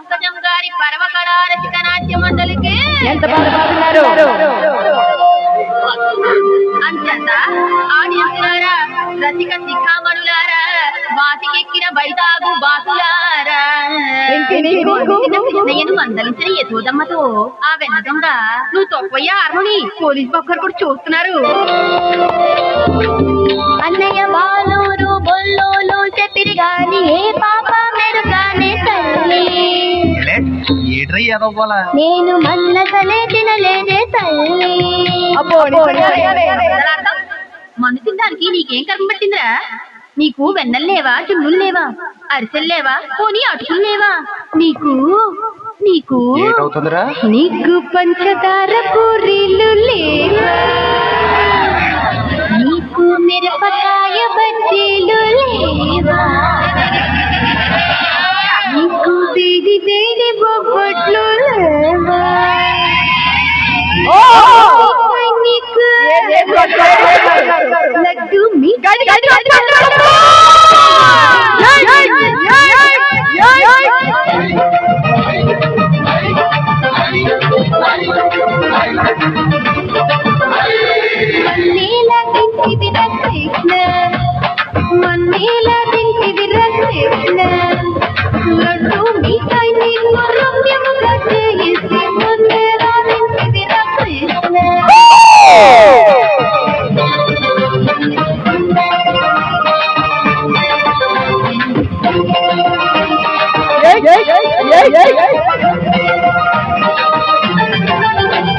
పంకజం గారి పర్వకళా రసిక నాట్య మండలికి ఎంత బాగా పాడుతున్నారు. అంచేత ఆడియన్సులారా, రసిక శిఖామణులారా, వాటికెక్కిన బైతాగు బాతులారా, కృష్ణయ్యను మందలించిన యశోదమ్మతో ఆ వెన్న దొంగ నువ్వు తొక్కయ్య హార్మోని పోలీస్ ఒక్కరు కూడా చూస్తున్నారు. అన్నయ్య బాలూరు బొల్లోలు చెప్పిరి గాని ఏ పాప మెరుగానే తల్లి, నేను మన్నసలే తినలేదే తల్లి. మందు తినడానికి నీకేం కర్మ పట్టిందిరా? నీకు వెన్నెలు లేవా, చున్నులు లేవా, అరిసెలు లేవా, పోనీ అటుకులు లేవా? నీకు నీకు నీకు పంచదార పూరీలు లేవా, నీకు మిరపకాయ బజ్జీలు లేవా, నీకు వేడి వేడి బొబ్బట్లు లేవా, నీకు లడ్డు మీ